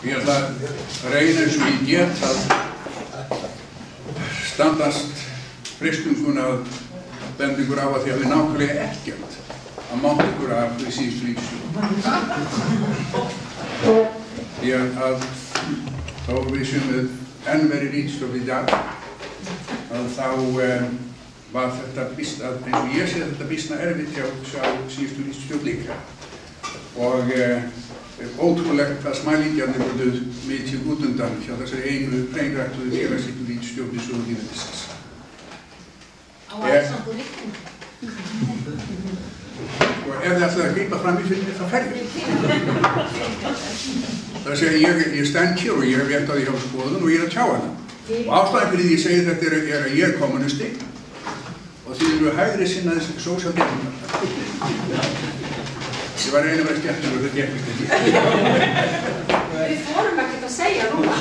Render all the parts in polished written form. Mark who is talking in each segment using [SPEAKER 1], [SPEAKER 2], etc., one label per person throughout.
[SPEAKER 1] Ég ætla að reyna eins og ég get að standast freistinguna að benda ykkur á að því að við nákvæmlega ekkert að máta ykkur af því síðustu ríkisstjórn. Því að þá við séum við enn verið ríkisstjórn í dag að þá var þetta býsna, eins og ég sé þetta býsna erfitt hjá síðustu ríkisstjórn líka. Og ótrúlegt hvað smælingjarnir voru mikið út undan hjá þessari einu hreinræktuðu félagshyggju ríkisstjórn í sögu lýðveldisins.
[SPEAKER 2] Á Alexander Ríkjum.
[SPEAKER 1] Og ef þið ætlaði að grípa fram í fyrir mér, þá fer ég. Það er að segja, ég stend hér og ég hef rétt á því hjá skoðun og ég er að tjá hana. Og ástæðan fyrir því ég segi þetta er að ég er kommunisti og því eru hægri sinnaðir sósíaldemókratar. Ég var einu verið skemmtilegur, þetta gekk ekki.
[SPEAKER 2] Við fórum ekkert að segja núna.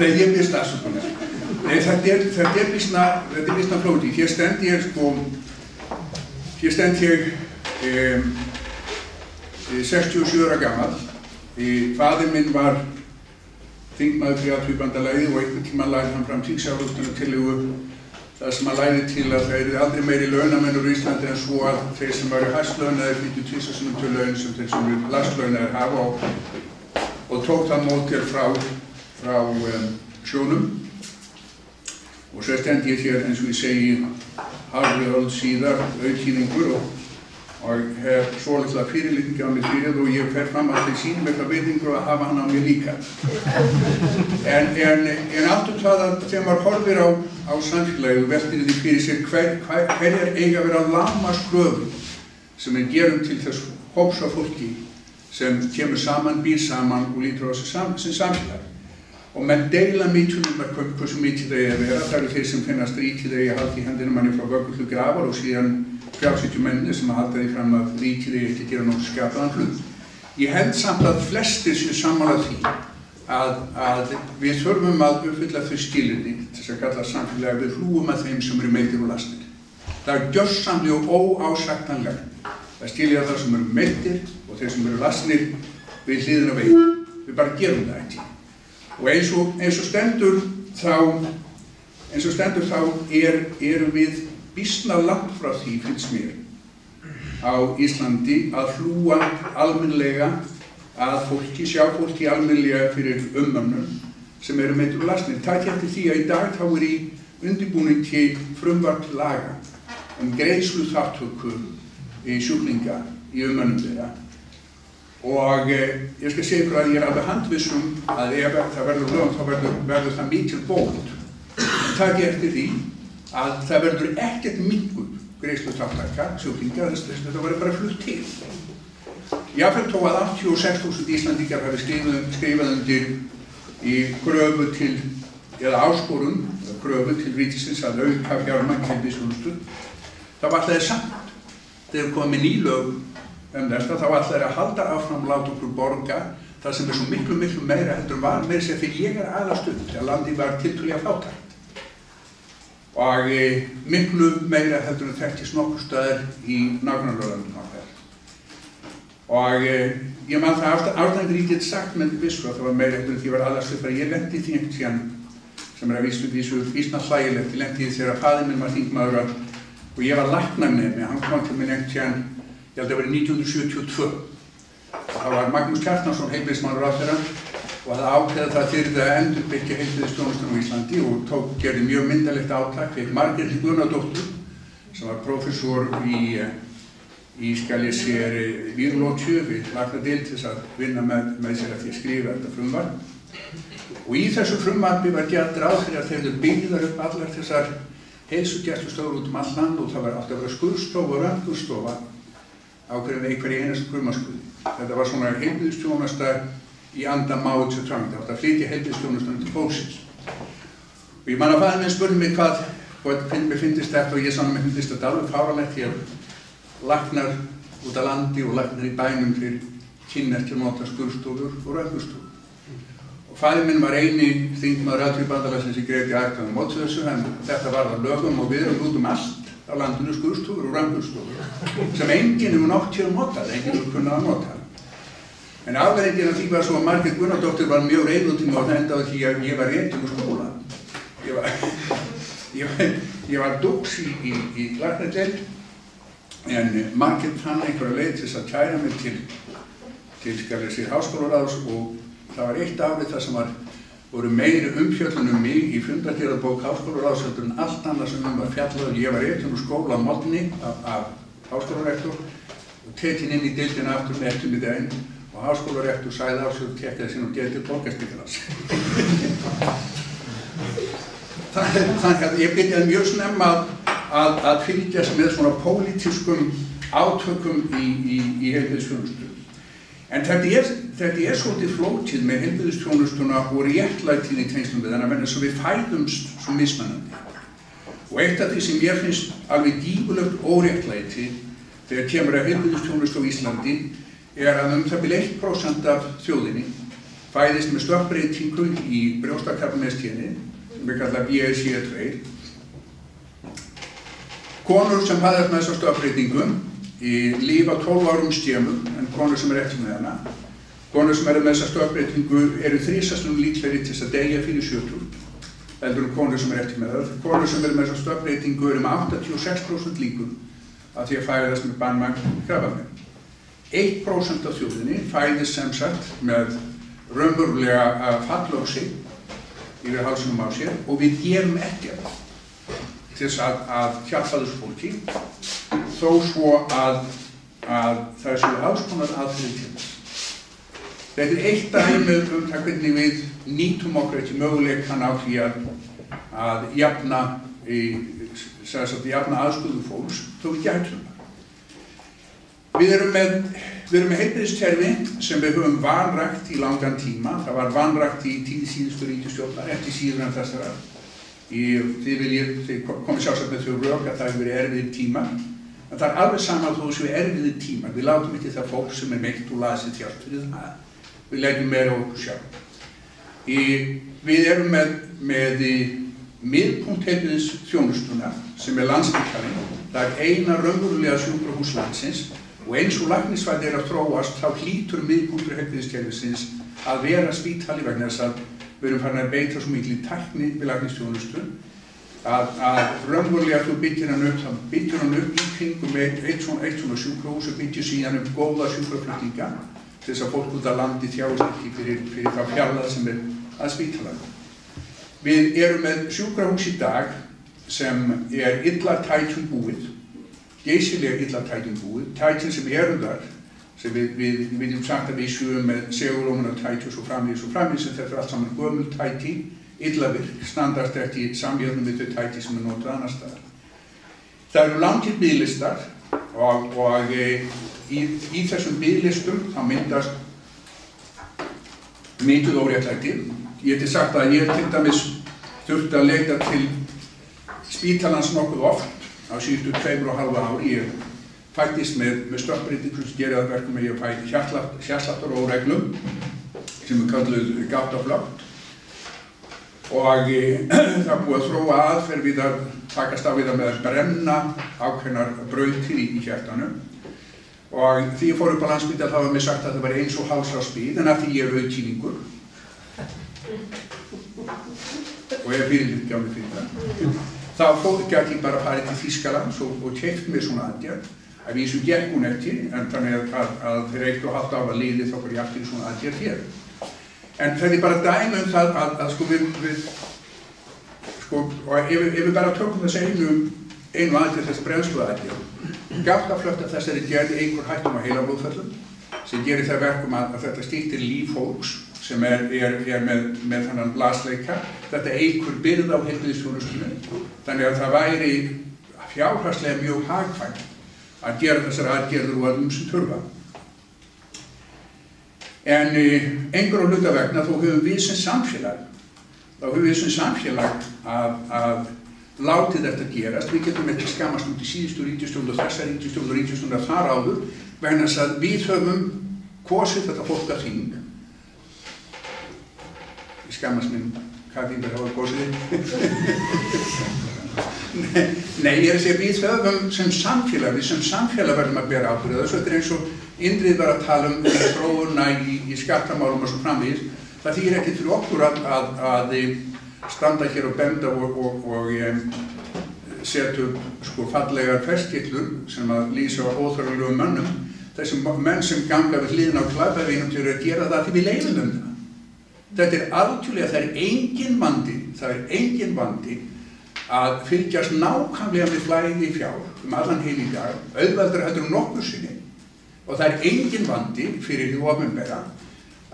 [SPEAKER 1] Nei, ég byrst afsökunar. Nei, þetta er býsna flókið. Hér stend ég 67 ára gamall. Faðir minn var þingmaður fyrir Alþýðubandalagið og einhvern tíma lagði hann fram þingsályktunartillögu þar sem hann lagði til að það yrði aldrei meiri launamenn úr Íslandi en svo að þeir sem væru hæstlaunaðir flyttu tvisvar sinnum til laun sem þeir sem eru lægstlaunaðir hafa og tók það módel frá sjónum. Og svo stend ég hér eins og ég segi hálfri öld síðar auðkýningur og hef svolítið fyrirlitningi á mig fyrir og ég fer fram að þeir sýnum eitthvað virðingu að hafa hann á mér líka. En aftur það að þegar maður horfir á samfélagið og veltir því fyrir sér hverjar eiga að vera lágmarkskröfur sem gerum til þess hóps af fólki sem kemur saman, býr saman og lítur á sig sem samfélag. Og menn deila mikið hversu mikið það er að vera. Það eru þeir sem finnast ríkið að halda í hendina manni frá vöggu til grafar og síðan frjálshyggjumennir sem halda því fram að ríkið ekki gera nokkuð skapaðan hlut. Ég held samt að flestir séu sammála því að við þurfum að uppfylla þau skilyrði til að kalla samfélagi við hlúum að þeim sem eru meiddir og lasnir. Það er gjörsamlega og óásættanlegt að skilja það sem eru meiddir og þeir sem eru lasnir við hliðina á veginn. Við bara gerum það ekki. Og eins og stendur þá erum við býsna langt frá því, finnst mér, á Íslandi að hlúa almennilega að fólki, sjá fólki almennilega fyrir umönnum sem eru meiddir og lasnir. Takk eftir því að í dag þá er í undirbúningi frumvarp laga greiðsluþátttöku sjúklinga í umönnum þeirra. Og ég skal segja ykkur að ég er alveg handviss að ef það verður lögum þá verður það mikil bót. En takk eftir því að það verður ekkert minnkuð greiðsluþátttaka sjúklinga, þetta verður bara flutt til. Jafnvel þó að 86.000 Íslandingar hafi skrifað undir í kröfu til, eða áskorun, kröfu til ríkisins að auka fjármagn til heilbrigðisþjónustu, þá var það samt. Þegar komið með ný lög þetta, þá ætla þeir að halda áfram láta okkur borga það sem svo miklu meira heldur var meira sér þegar ég aðalast upp þegar landið var tiltölulega fátækt og miklu meira heldur en þekktist nokkur staðar í nágrannalöndum okkar. Og ég man það ástæðan ég get sagt með vissu að það var meira heldur en því ég var aðalast upp að ég lendi því einhvern tíðan sem að vísu vísna hlægilegt, ég lendi því þegar faðir minn var þingmaður og ég var læknanemi, hann kom til minn einhvern tíðan ég held að það verið 1972. Það var Magnús Kjartansson, heilbrigðismálaráðherra og það ákveða það fyrir það að endurbyggja heilbrigðisþjónustuna á Íslandi og gerði mjög myndalegt átak fyrir Margréti Gunnadóttur sem var prófessor í skal ég segja vírológíu við læknadeild til þess að vinna með sér að því að skrifa þetta frumvarp. Og í þessu frumvarpi var gert ráð fyrir að þeir eru byggðar upp allar þessar heilsugæslustofur út um all land og það var alltaf að vera skurðstofa og röntgenstofa á hverju einasta grunnskóla. Þetta var svona heilbrigðisþjónusta í anda Mao Zedong, það átti að flytja heilbrigðisþjónustuna til fólksins. Og ég man að faðir minn spurði mig hvað mér fyndist þetta og ég sann mér fyndist þetta alveg fáránlegt því að læknar út á landi og læknar í bænum fyrir kynna eftir að nota skurðstofur og röntgenstofur. Og faðir minn var eini þingmaður Alþýðubandalagsins sem greiddi atkvæði á móti þessu en þetta var það lögum og við erum út um allt á landinu skurðstofur og röntgenstofur sem enginn hefur nokkuð til að nota, enginn hefur kunnað að nota. En afleiðingin af því var svo að Margrét Gunnardóttir var mjög reið út í mig og það endaði því að ég var rekinn úr skóla. Ég var dúks í læknadeild, en Margrét fann einhverja leið til þess að kæra mig til háskólaráðs og það var eitt árið þar sem voru meiri umfjöllun mig í fundargerðarbók háskólaráðs en allt annað sem var fjallað. Ég var rekinn úr skóla á morgni af háskólarektor og tekinn inn í deildina aftur með eftirmiðdaginn og háskólarektor sagði af sig og tekkaði sín og gerði til borgarspítalans. Þannig að ég byrjaði mjög snemma að fylgjast með svona pólitískum átökum í heilbrigðisþjónustu. En þetta er svolítið flókið með heilbrigðisþjónustuna og réttlætið í tengslum við hana, vegna svo við fæðumst svo mismunandi. Og eitt af því sem ég finnst alveg gífurlegt óréttlæti þegar kemur að heilbrigðisþjónustu á Íslandi að það bil 1% af þjóðinni fæðist með stökkbreytingu í brjóstakrabbameins-geni, sem við kalla BRCA2. Konur sem fæðast með þessa stökkbreytingu lifa 12 árum skemur en konur sem ekki með hana. Konur sem með þessa stökkbreytingu eru 3 sinnum líklegri til þess að deyja fyrir 70 heldur en konur sem ekki með það. Konur sem með þessa stökkbreytingu eru með 86% líkur að því að fæðast með banvænt krabbamein. 1% af þjóðinni fæðist sem sagt með raunverulega fallósi yfir hálsinum á sér og við gerum ekkert til þess að hjálpa þessu fólki þó svo að það séu alls konar aðferðir til þess. Þetta er eitt dæmi það hvernig við nýtum okkur ekki möguleikann á því að jafna aðstöðu fólks þó við gætum það. Við erum með heilbrigðiskerfi sem við höfum vanrækt í langan tíma. Það var vanrækt í tíð síðustu ríkisstjórnar, ekki síður en þessara. Þið komið sjálfsagt með þau rök að það hefur verið erfiðir tímar. En það er alveg sama þó þessu erfiðir tímar. Við látum ekki það fólk sem meitt og lasið þjást fyrir það. Við leggjum meira okkur sjálf. Við erum með miðpunkt heilbrigðisþjónustuna sem Landspítalinn. Það er eina raunverulega sjúkrahús landsins. Og eins og læknisfræði að þróast, þá hlýtur miðpunktur heilbrigðiskerfisins að vera spítali vegna þess að við erum farin að beita svo mikil tækni við læknisþjónustu að raunverulega þú byggir hann upp í kringum eitt svona sjúkrahús og byggir síðan upp góða sjúkraflutninga til þess að fólk út af landi þjáist ekki fyrir þá fjarlægð sem að spítalanum. Við erum með sjúkrahús í dag sem illa tækjum búið, geysilega illa tækjum búið, tækjum sem eru þar, sem við viljum sagt að við séum með segulómuna tæki og svo framvegis, sem þetta er allt saman gömul tæki, illa virk, standast ekki samjöfnum við þau tæki sem notað annar staðar. Það eru langir biðlistar og í þessum biðlistum þá myndast mikið óréttlæti. Ég geti sagt að ég til dæmis þurfti að leita til spítalans nokkuð oft á síðustu 2,5 ári. Ég fættist með stökkbreytingu sem gerir það verkum að ég fæ hjartsláttar-óreglum sem kölluð gáttaflökt og það búið að þróa aðferð við að takast á við það með að brenna ákveðnar brautir í hjartanu og því ég fór upp á Landspítal þá var mér sagt að það var eins og hálsráðsbíð en af því ég er auðkýningur og ég fyrirlíkt á mig fyrir það. Þá gæti ég bara farið til Þýskalands og keypt mér svona aðgerð. Að vísu gekk hún ekki, en þannig að fyrir 1,5 ára liði þá var ég aftur í svona aðgerð hér. En þetta er bara dæmi það að sko og ef við bara tökum þess einu aðgerð þess brennslu aðgerð, gáttaflökt af þessari gerði einhver hættum á heilablóðföllum sem gerir það verkum að þetta styttir líf fólks sem er með þannan lasleika. Þetta einhver byrð á heilbrigðisþjónustunni, þannig að það væri fjárhagslega mjög hagkvæmt að gera þessar aðgerðir og að sem þurfa. En einhverjum hluta vegna þá höfum við sem samfélag að látið þetta gerast. Við getum ekki skammast út í síðustu ríkisstjórn og þessa ríkisstjórn og ríkisstjórnar þar áður vegna þess að við höfum kosið þetta fólk að þing. Ég skammast minn hvað þingar hafa kosið. Nei, ég er að segja við höfum sem samfélag verðum að bera ábyrgð þessu. Þetta er Indrið var að tala þróunina í skattamálum og svo framvegis. Það þýðir ekkert fyrir okkur að standa hér og benda og setja upp sko fallegar festkillur sem að lýsa á óþörfulegum mönnum. Þessum menn sem ganga við hliðina á Glæpavígnum til að gera það því við leyfum það. Þetta algjörlega, það er engin vandi að fylgjast nákvæmlega með flæði fjár allan heim í dag, auðveldara heldur nokkur sinni. Og það er engin vandi fyrir hið opinbera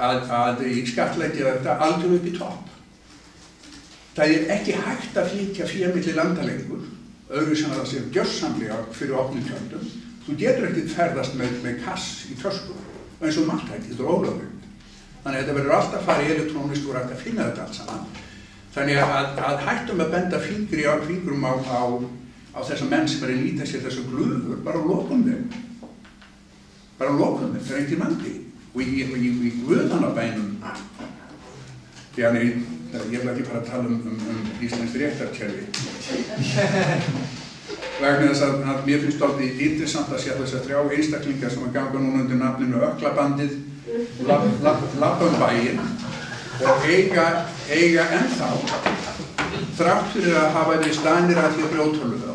[SPEAKER 1] að skattleggja þetta algjörlega upp í topp. Það er ekki hægt að flytja fé milli landa lengur, öðru sem það sé gjörsamlega fyrir opnum tjöldum. Þú getur ekki ferðast með kass í tösku, eins og margtæki, þetta er ólöglegt. Þannig að þetta verður alltaf að fara í elektrónist og rætt að finna þetta allt saman. Þannig að hættum að benda fingrum á þessa menn sem að nýta sér þessar glufur, bara lokum þeim. Bara lokum þeim, það er engin vandi. Og í guðanabænum, ég vil ekki fara að tala íslenskt réttarkerfi. Vegna þess að mér finnst aldrei interessant að sjá þessar 3 einstaklingar sem að ganga núna undir nafninu Öklabandið, labba bæinn og eiga ennþá, þrátt fyrir að hafa þeir staðnir að því að brjóðtölu þá,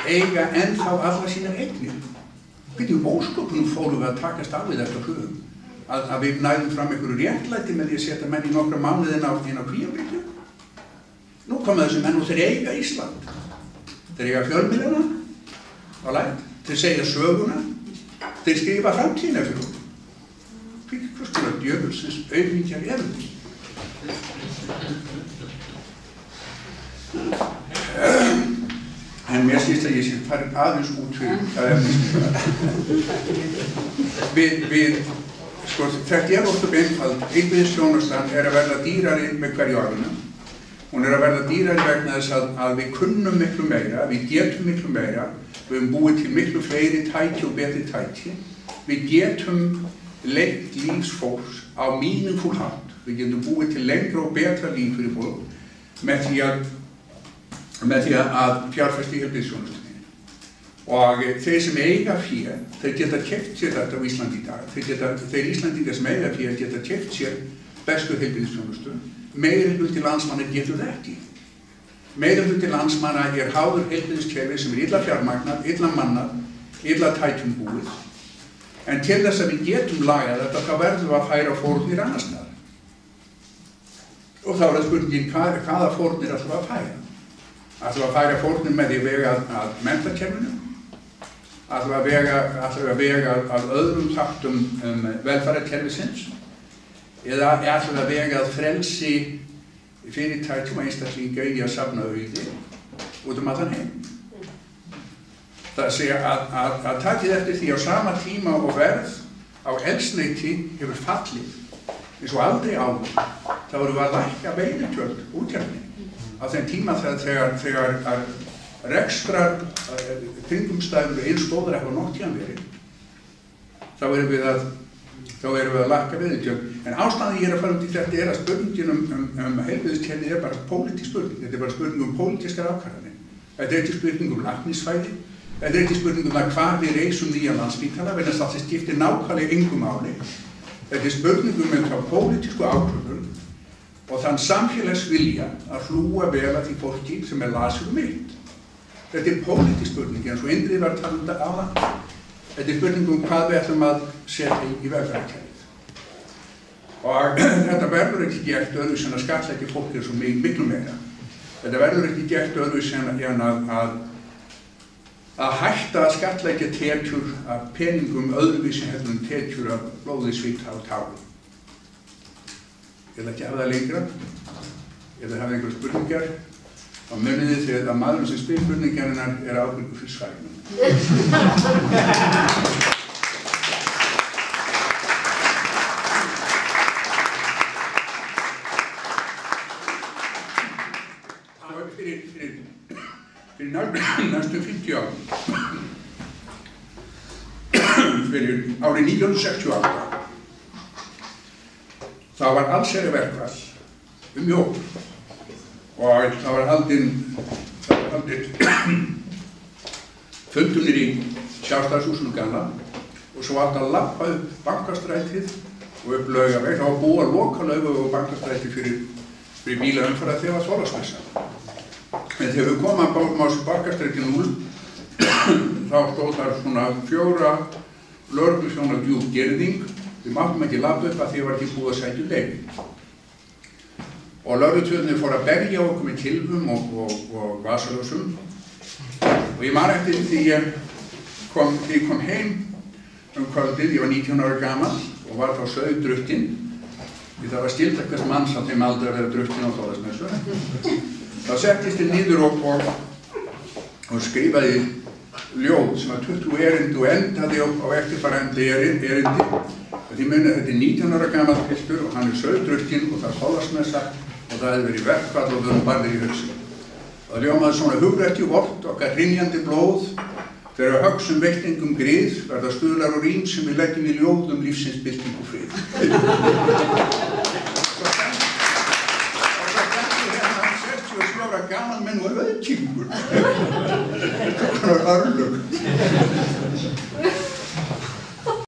[SPEAKER 1] eiga ennþá alla sínar eignir. Hvernig ósköpunum fórum við að takast af við þetta hugum? Að við næðum fram einhverju réttlæti með því að setja menn í nokkra mánuði inn á Kvíabryggju. Nú koma þessi menn og þeir eiga Ísland. Þeir eiga fjölmiðlana á lært, þeir segja söguna, þeir skrifa framtíðina fyrir okkur. Hvers konar djöfulsins auðmingjar eru því? En mér sýnst að ég sé farin aðeins út fyrir það efnislega. Sko, þetta er ósköp einfalt. Heilbrigðisþjónustan er að verða dýrari með hverju árinu. Hún er að verða dýrari vegna þess að við kunnum miklu meira, við getum miklu meira, við höfum búið til miklu fleiri tæki og betri tæki. Við getum lengt lífsfólks á meaningful hátt. Við getum búið til lengra og betra líf fyrir fólk með því að fjárfesta í heilbrigðisþjónustunni. Og þeir sem eiga fé, þeir geta keypt sér þetta á Íslandi í dag. Þeir Íslandingar sem eiga fé geta keypt sér bestu heilbrigðisþjónustu. Meirihluti landsmanna getur það ekki. Meirihluti landsmanna er háður heilbrigðiskerfi sem er illa fjármagnað, illa mannað, illa tækjum búið. En til þess að við getum lagað þetta, þá verðum við að færa fórnir annars staðar. Og þá er það spurningin hvaða fórnir ætlum við að færa. Ætlum við að færa fórnir með því að vega að menntakerfinu. Ætlum við að vega að öðrum þáttum velferðarkerfisins. Eða ætlum við að vega að frelsi fyrirtækjum og einstaklinga í að safna auði út allan heim. Það segja að takið eftir því á sama tíma og verð á eldsneyti hefur fallið eins og aldrei áður. Þá erum við að lækka veiðigjöld útgerðinni. Á þeim tíma þegar rekstrar kringumstæður eins góður eitthvað nokk tíðan verið, þá erum við að lækka veiðigjöld. En ástæðan ég að fara út í þetta er að spurningin heilbrigðiskerfið er bara pólitísk spurning. Þetta er bara spurning pólitískar ákvarðanir. Þetta er ekki spurning læknisfræði. Þetta er ekki spurning það hvar við reisum nýja Landspítala, vegna þess að það skiptir nákvæmlega engu máli. Þetta er spurning þá pólitísku ákvörðun og þann samfélagsvilja að hlúa vel að því fólki sem er lasið mitt. Þetta er pólitísk spurning, eins og Indrið var að tala þetta áðan. Þetta er spurning hvað við ætlum að setja í velferðarkerfið. Og þetta verður ekki gert öðruvísi en að skattleggja fólk svo miklu meira. Þetta verður ekki gert öðruvísi en að hætta að skattleggja tekjur af peningum öðruvísi heldur en tekjur af blóði, svita og tári. Ég ætla ekki að hafa það lengra. Ef þið hafið einhverjar spurningar, þá munið þið að maðurinn sem spyr spurningarinnar er ábyrgur fyrir svarinu. Fyrir næstu 50 árum, fyrir árið 1968, þá var allsherjar verkfall jól og það var haldinn fundunir í Sjálfstæðishúsinu gamla og og svo átti að labba upp Bankastrætið og upp Laugaveg. Það var búið að loka Laugaveg og Bankastrætið fyrir bílaumferð þegar var Þorláksmessa. En þegar við komum að Bankastræti 0 þá stóð þar svona 4 lögregluþjóna djúp girðing. Við máttum ekki labba upp að því var ekki búið að sækja leyfi. Og lögregluþjónarnir fóru að berja okkur með kylfum og vasaljósum. Og ég man eftir því ég kom heim kvöldið, ég var 19 ára gamall og var þá sauðdrukkinn. Því það var skylda hvers manns á þeim aldrei að vera drukkinn á Þorláksmessu. Þá settist ég niður og skrifaði ljóð sem var 20 erindi og endaði á eftirfarandi erindi. Því munið, þetta 19 ára gamall piltur og hann sauðdrukkinn og það Þorláksmessa og það hefði verið verkfall og við höfum barðir í hausinn. Það ljómaði svona hugrekjuvort, okkar hrynjandi blóð, þegar högsum veiktingum grið verða stuðlar og rím sem við leggjum í ljóðum lífsins bylting og frið. Og það stendur hérna 67 ára gaman menn og auðkingur. Það var örlög.